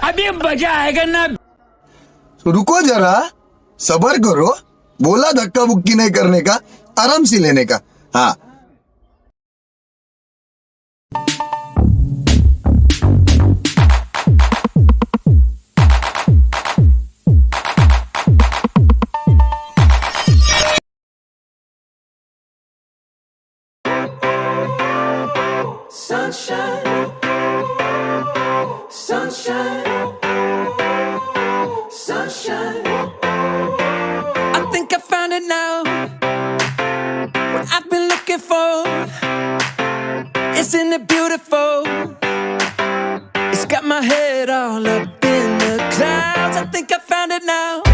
अभी मजा आएगा ना। रुको जरा, सबर करो। बोला धक्का बुक्की नहीं करने का, आराम से लेने का। हाँ, Sunshine, sunshine, sunshine. I think I found it now. What I've been looking for. Isn't it beautiful? It's got my head all up in the clouds. I think I found it now.